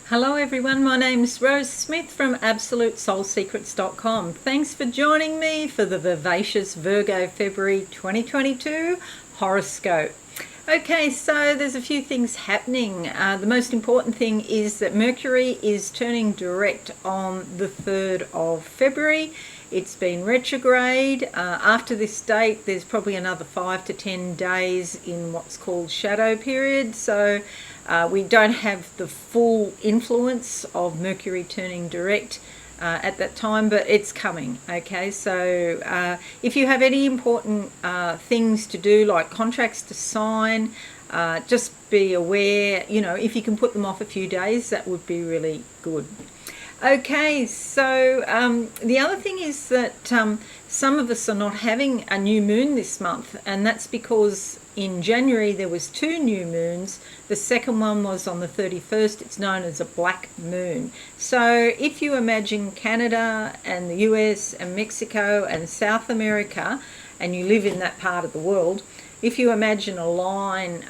Hello everyone, my name's Rose Smith from AbsoluteSoulSecrets.com. Thanks for joining me for the Vivacious Virgo February 2022 horoscope. Okay, so there's a few things happening. The most important thing is that Mercury is turning direct on the 3rd of February. It's been retrograde. After this date, there's probably another 5 to 10 days in what's called shadow period. So we don't have the full influence of Mercury turning direct at that time, but it's coming. Okay, so if you have any important things to do, like contracts to sign, just be aware, if you can put them off a few days, that would be really good. Okay, so the other thing is that some of us are not having a new moon this month, and that's because in January there was 2 new moons. The second one was on the 31st. It's known as a black moon. So if you imagine Canada and the US and Mexico and South America, and you live in that part of the world, if you imagine a line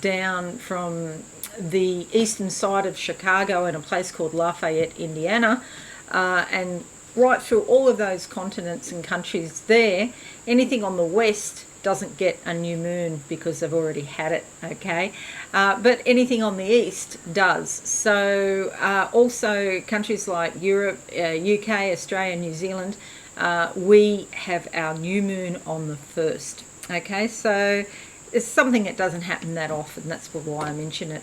down from the eastern side of Chicago in a place called Lafayette, Indiana, and right through all of those continents and countries there, anything on the west doesn't get a new moon because they've already had it, okay? But anything on the east does. So also countries like Europe, UK, Australia, New Zealand, we have our new moon on the 1st, okay? So it's something that doesn't happen that often. That's why I mention it.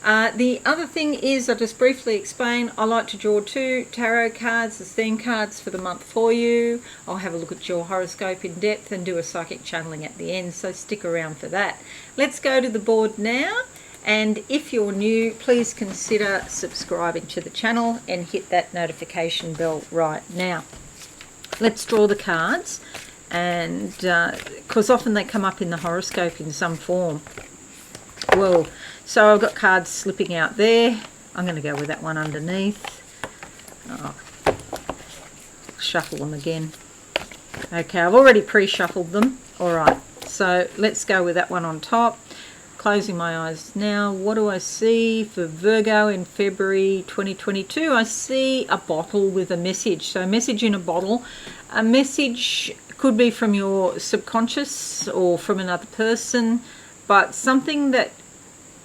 The other thing is, I'll just briefly explain, I like to draw 2 tarot cards as theme cards for the month for you. I'll have a look at your horoscope in depth and do a psychic channeling at the end, so stick around for that. Let's go to the board now, and if you're new, please consider subscribing to the channel and hit that notification bell right now. Let's draw the cards, and because often they come up in the horoscope in some form. Well, so I've got cards slipping out there. I'm going to go with that one underneath. Shuffle them again. Okay, I've already pre-shuffled them. All right, so let's go with that one on top. Closing my eyes now. What do I see for Virgo in February 2022? I see a bottle with a message. So a message in a bottle. A message could be from your subconscious or from another person, but something that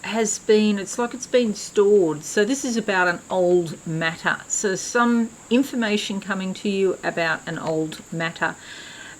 has been, it's like it's been stored. So this is about an old matter. So some information coming to you about an old matter.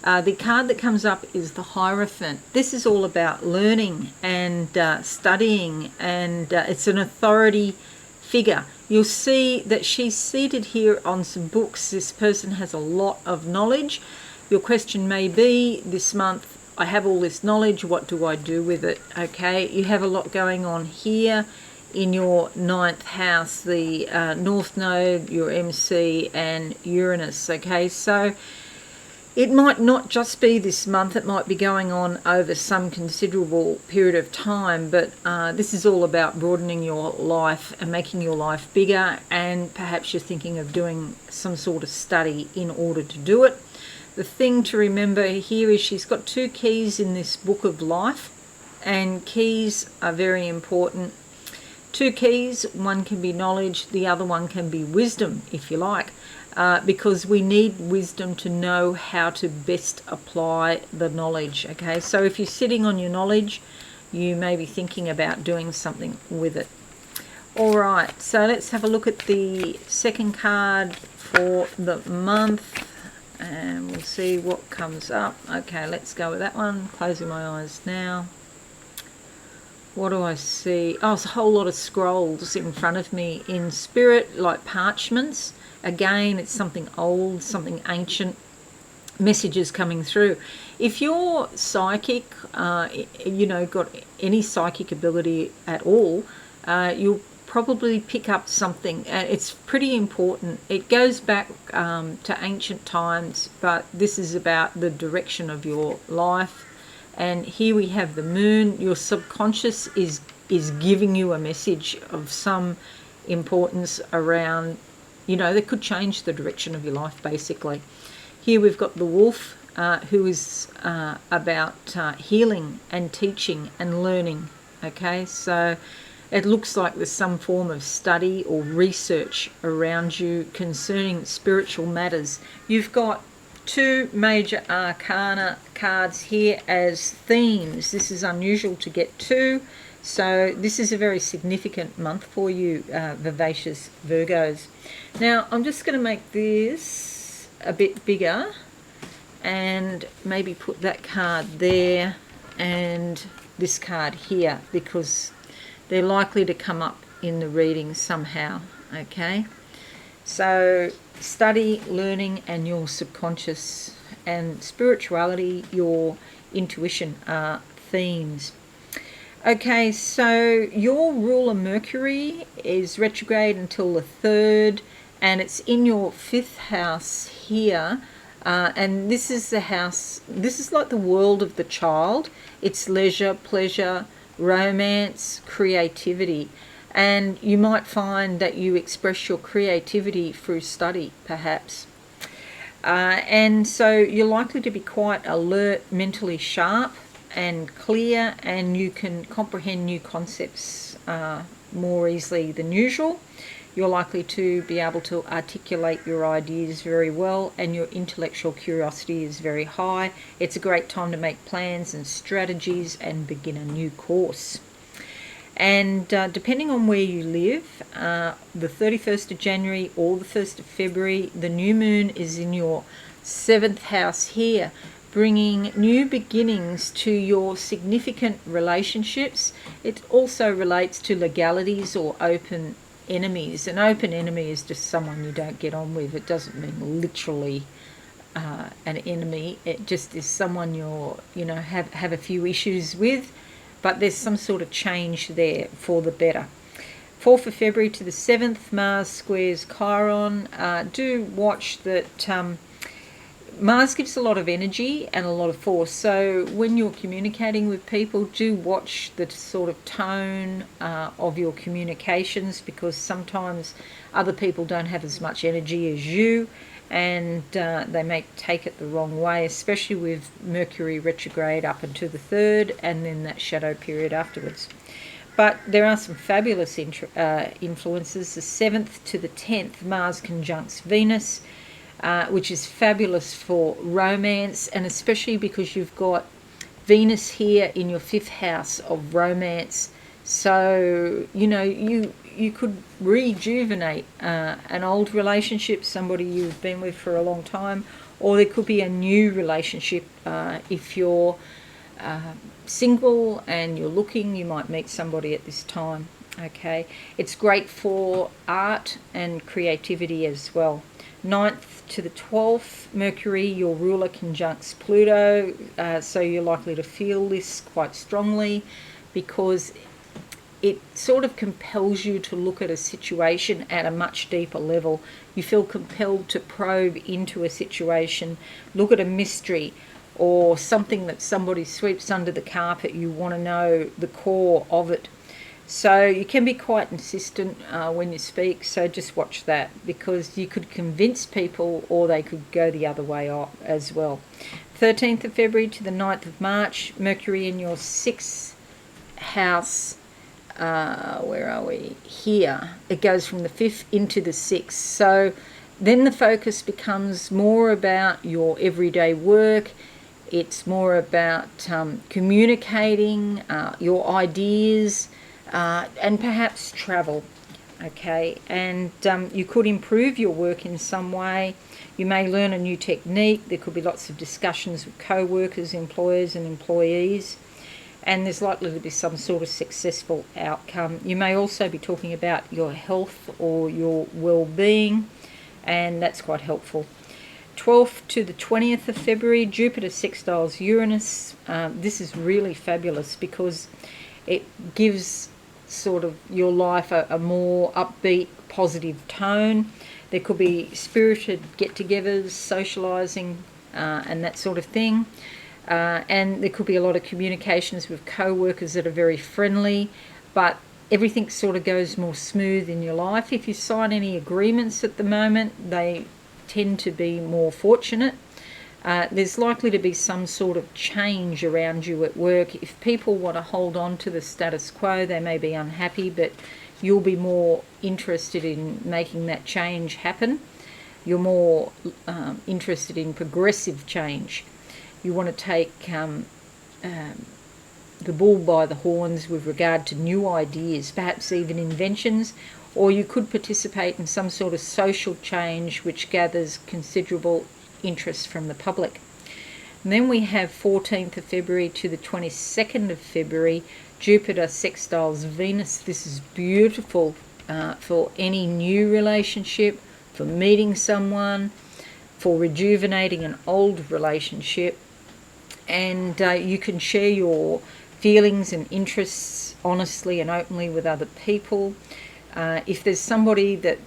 The card that comes up is the Hierophant. This is all about learning and studying, and it's an authority figure. You'll see that she's seated here on some books. This person has a lot of knowledge. Your question may be this month, I have all this knowledge, what do I do with it? Okay, you have a lot going on here in your 9th house, the North Node, your MC, and Uranus. Okay, so it might not just be this month, it might be going on over some considerable period of time, but this is all about broadening your life and making your life bigger, and perhaps you're thinking of doing some sort of study in order to do it. The thing to remember here is she's got 2 keys in this book of life, and keys are very important. 2 keys, one can be knowledge, the other one can be wisdom, if you like, because we need wisdom to know how to best apply the knowledge, okay? So if you're sitting on your knowledge, you may be thinking about doing something with it. All right, so let's have a look at the second card for the month, and we'll see what comes up. Okay, let's go with that one. Closing my eyes now. What do I see? Oh, it's a whole lot of scrolls in front of me in spirit, like parchments. Again, it's something old, something ancient, messages coming through. If you're psychic, got any psychic ability at all, you'll probably pick up something. It's pretty important. It goes back to ancient times, but this is about the direction of your life. And here we have the moon. Your subconscious is giving you a message of some importance around, that could change the direction of your life, basically. Here we've got the wolf, who is about healing and teaching and learning. Okay, so it looks like there's some form of study or research around you concerning spiritual matters. You've got 2 major arcana cards here as themes. This is unusual to get 2, so this is a very significant month for you, Vivacious Virgos. Now, I'm just going to make this a bit bigger and maybe put that card there and this card here, because they're likely to come up in the reading somehow, okay? So study, learning, and your subconscious, and spirituality, your intuition are themes. Okay, so your ruler Mercury is retrograde until the 3rd, and it's in your 5th house here. And this is the house, this is like the world of the child. It's leisure, pleasure, romance, creativity. And you might find that you express your creativity through study, perhaps. And so you're likely to be quite alert, mentally sharp and clear, and you can comprehend new concepts more easily than usual. You're likely to be able to articulate your ideas very well, and your intellectual curiosity is very high. It's a great time to make plans and strategies and begin a new course. And depending on where you live, the 31st of January or the 1st of February, the new moon is in your 7th house here, bringing new beginnings to your significant relationships. It also relates to legalities or open enemies. An open enemy is just someone you don't get on with. It doesn't mean literally an enemy. It just is someone have a few issues with, but there's some sort of change there for the better. 4th of February to the 7th, Mars squares Chiron. Do watch that Mars gives a lot of energy and a lot of force, so when you're communicating with people, do watch the sort of tone of your communications, because sometimes other people don't have as much energy as you, and they may take it the wrong way, especially with Mercury retrograde up until the 3rd and then that shadow period afterwards. But there are some fabulous influences. The 7th to the 10th, Mars conjuncts Venus, which is fabulous for romance, and especially because you've got Venus here in your 5th house of romance. So, you could rejuvenate an old relationship, somebody you've been with for a long time, or there could be a new relationship. If you're single and you're looking, you might meet somebody at this time. Okay, it's great for art and creativity as well. 9th to the 12th, Mercury, your ruler, conjuncts Pluto, so you're likely to feel this quite strongly, because it sort of compels you to look at a situation at a much deeper level. You feel compelled to probe into a situation, look at a mystery or something that somebody sweeps under the carpet. You want to know the core of it. So you can be quite insistent when you speak, so just watch that, because you could convince people or they could go the other way as well. 13th of February to the 9th of March, Mercury in your 6th house. Where are we? Here. It goes from the 5th into the 6th. So then the focus becomes more about your everyday work. It's more about communicating your ideas, and perhaps travel. Okay, and you could improve your work in some way. You may learn a new technique. There could be lots of discussions with co-workers, employers and employees, and there's likely to be some sort of successful outcome. You may also be talking about your health or your well-being, and that's quite helpful. 12th to the 20th of February, Jupiter sextiles Uranus. This is really fabulous because it gives sort of your life a more upbeat, positive tone. There could be spirited get-togethers, socialising, and that sort of thing. And there could be a lot of communications with co-workers that are very friendly, but everything sort of goes more smooth in your life. If you sign any agreements at the moment, they tend to be more fortunate. There's likely to be some sort of change around you at work. If people want to hold on to the status quo, they may be unhappy, but you'll be more interested in making that change happen. You're more interested in progressive change. You want to take the bull by the horns with regard to new ideas, perhaps even inventions, or you could participate in some sort of social change which gathers considerable interest from the public. And then we have 14th of February to the 22nd of February, Jupiter sextiles Venus. This is beautiful for any new relationship, for meeting someone, for rejuvenating an old relationship. And you can share your feelings and interests honestly and openly with other people. If there's somebody that,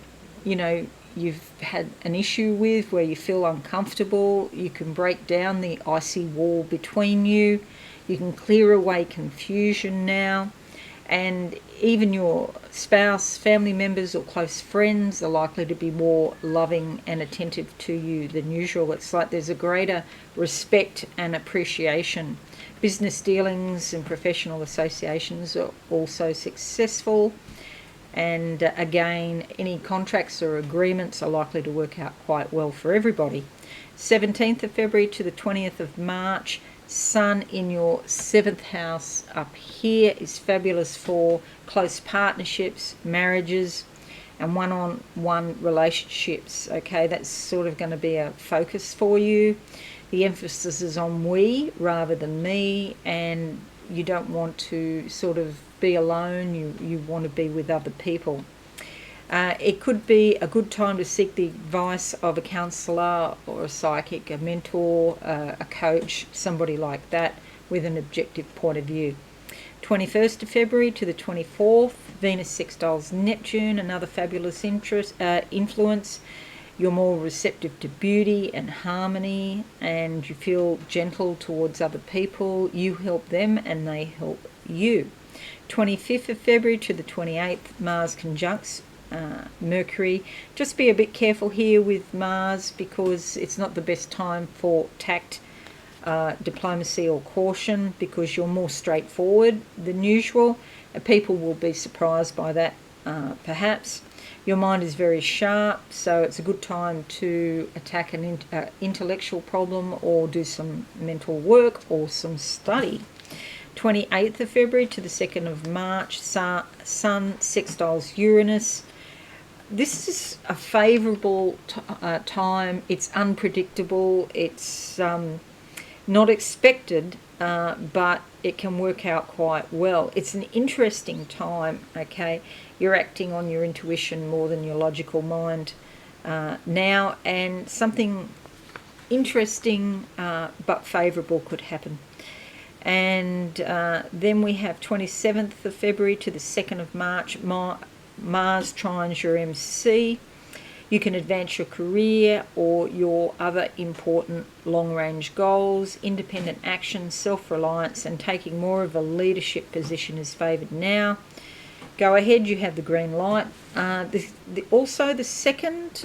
you've had an issue with where you feel uncomfortable, you can break down the icy wall between you. You can clear away confusion now. And even your spouse, family members or close friends are likely to be more loving and attentive to you than usual. It's like there's a greater respect and appreciation. Business dealings and professional associations are also successful. And again, any contracts or agreements are likely to work out quite well for everybody. 17th of February to the 20th of March, Sun in your 7th house up here is fabulous for close partnerships, marriages, and one-on-one relationships. Okay, that's sort of going to be a focus for you. The emphasis is on we rather than me, and you don't want to sort of be alone. You want to be with other people. It could be a good time to seek the advice of a counsellor or a psychic, a mentor, a coach, somebody like that with an objective point of view. 21st of February to the 24th, Venus sextiles Neptune, another fabulous influence. You're more receptive to beauty and harmony, and you feel gentle towards other people. You help them and they help you. 25th of February to the 28th, Mars conjuncts Mercury. Just be a bit careful here with Mars because it's not the best time for tact, diplomacy or caution, because you're more straightforward than usual. People will be surprised by that, perhaps. Your mind is very sharp, so it's a good time to attack an intellectual problem or do some mental work or some study. 28th of February to the 2nd of March, Sun sextiles Uranus. This is a favourable time. It's unpredictable. It's not expected, but it can work out quite well. It's an interesting time, okay? You're acting on your intuition more than your logical mind now, and something interesting but favourable could happen. And then we have 27th of February to the 2nd of March, Mars trines your MC. You can advance your career or your other important long-range goals. Independent action, self-reliance, and taking more of a leadership position is favoured now. Go ahead, you have the green light. Also the 16th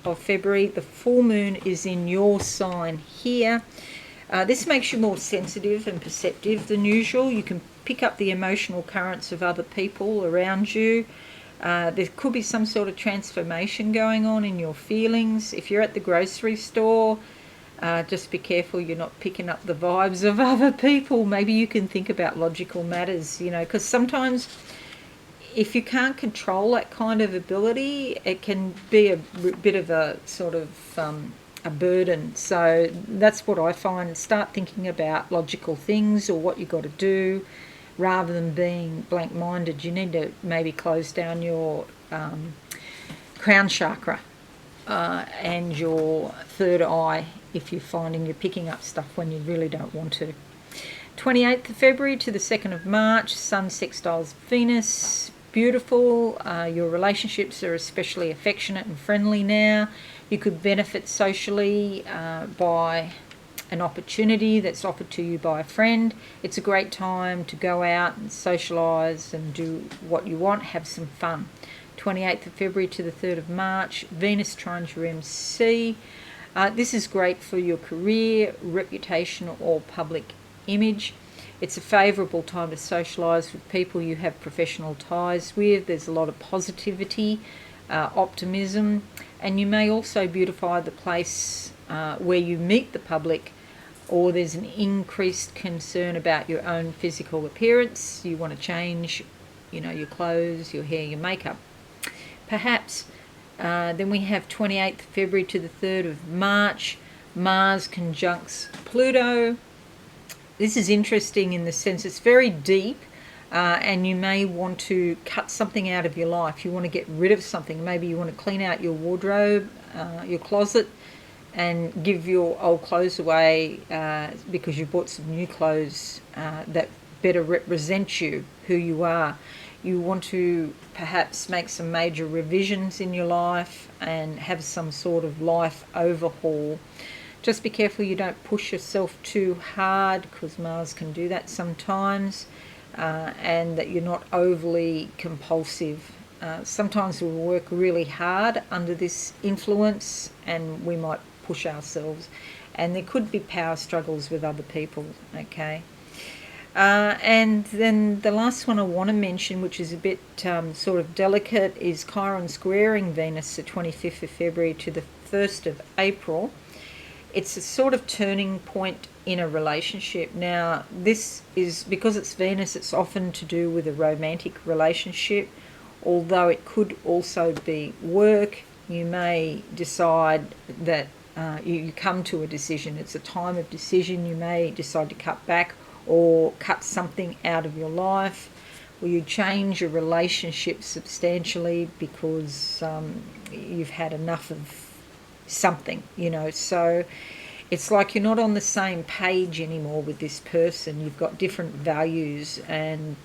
of February, the full moon is in your sign here. This makes you more sensitive and perceptive than usual. You can pick up the emotional currents of other people around you. There could be some sort of transformation going on in your feelings. If you're at the grocery store, just be careful you're not picking up the vibes of other people. Maybe you can think about logical matters, because sometimes if you can't control that kind of ability, it can be a bit of a sort of a burden. So that's what I find. Start thinking about logical things or what you've got to do rather than being blank-minded. You need to maybe close down your crown chakra and your third eye if you're finding you're picking up stuff when you really don't want to. 28th of February to the 2nd of March, Sun sextiles Venus. Beautiful. Your relationships are especially affectionate and friendly now. You could benefit socially by an opportunity that's offered to you by a friend. It's a great time to go out and socialise and do what you want, have some fun. 28th of February to the 3rd of March, Venus trines your MC. This is great for your career, reputation, or public image. It's a favourable time to socialise with people you have professional ties with. There's a lot of positivity, optimism, and you may also beautify the place where you meet the public, or there's an increased concern about your own physical appearance. You want to change, your clothes, your hair, your makeup. Perhaps. Then we have 28th February to the 3rd of March. Mars conjuncts Pluto. This is interesting in the sense it's very deep, and you may want to cut something out of your life. You want to get rid of something. Maybe you want to clean out your wardrobe, your closet, and give your old clothes away because you bought some new clothes that better represent you, who you are. You want to perhaps make some major revisions in your life and have some sort of life overhaul. Just be careful you don't push yourself too hard, because Mars can do that sometimes, and that you're not overly compulsive. Sometimes we'll work really hard under this influence and we might push ourselves, and there could be power struggles with other people, okay? And then the last one I want to mention, which is a bit sort of delicate, is Chiron squaring Venus the 25th of February to the 1st of April. It's a sort of turning point in a relationship. Now, this is, because it's Venus, it's often to do with a romantic relationship, although it could also be work. You may decide that you come to a decision. It's a time of decision. You may decide to cut back or cut something out of your life, or you change your relationship substantially because you've had enough of something, so it's like you're not on the same page anymore with this person. You've got different values, and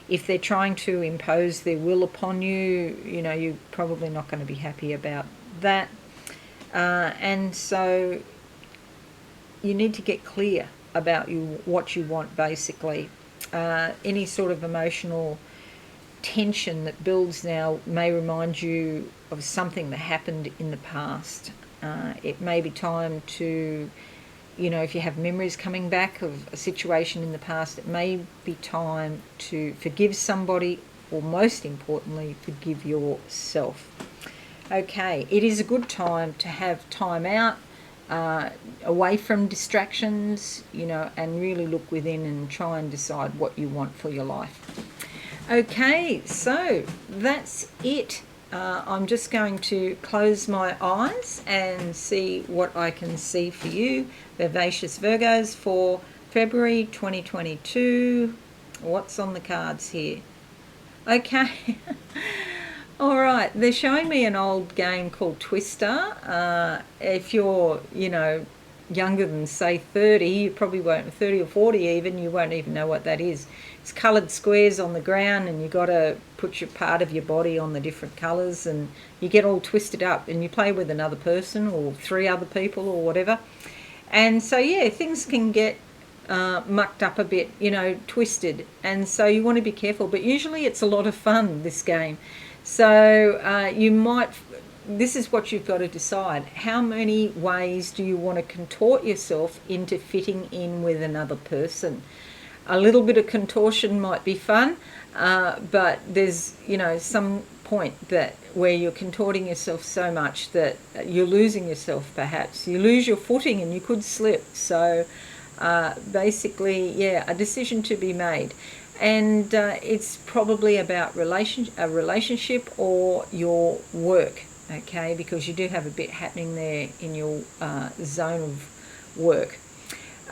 if they're trying to impose their will upon you, you're probably not going to be happy about that, and so you need to get clear about what you want, basically. Any sort of emotional tension that builds now may remind you of something that happened in the past. It may be time to, if you have memories coming back of a situation in the past, it may be time to forgive somebody, or most importantly, forgive yourself. Okay, it is a good time to have time out, away from distractions, and really look within and try and decide what you want for your life. Okay, so that's it. I'm just going to close my eyes and see what I can see for you, Vivacious Virgos, for February 2022. What's on the cards here? Okay. All right, they're showing me an old game called Twister. If you're, younger than, say, 30, you probably won't, 30 or 40 even, you won't even know what that is. It's coloured squares on the ground, and you've got to put your part of your body on the different colours, and you get all twisted up, and you play with another person or 3 other people or whatever. And so, yeah, things can get mucked up a bit, twisted, and so you want to be careful. But usually it's a lot of fun, this game. So this is what you've got to decide. How many ways do you want to contort yourself into fitting in with another person? A little bit of contortion might be fun, but there's, some point where you're contorting yourself so much that you're losing yourself, perhaps. You lose your footing and you could slip. So basically, yeah, a decision to be made. And it's probably about a relationship or your work, okay, because you do have a bit happening there in your zone of work.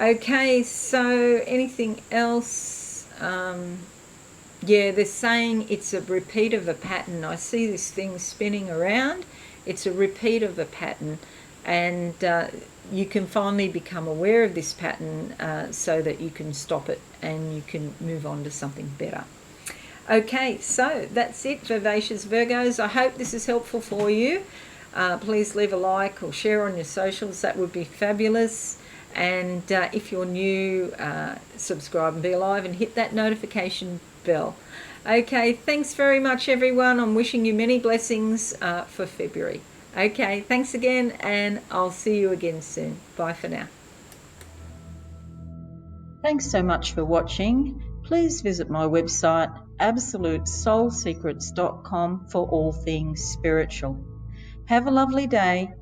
Okay, so anything else? Yeah, they're saying it's a repeat of a pattern. I see this thing spinning around. It's a repeat of a pattern, and you can finally become aware of this pattern so that you can stop it and you can move on to something better. Okay, so that's it, Vivacious Virgos. I hope this is helpful for you. Please leave a like or share on your socials. That would be fabulous. And if you're new, subscribe and be alive and hit that notification bell. Okay, thanks very much, everyone. I'm wishing you many blessings for February. Okay, thanks again, and I'll see you again soon. Bye for now. Thanks so much for watching. Please visit my website absolutesoulsecrets.com for all things spiritual. Have a lovely day.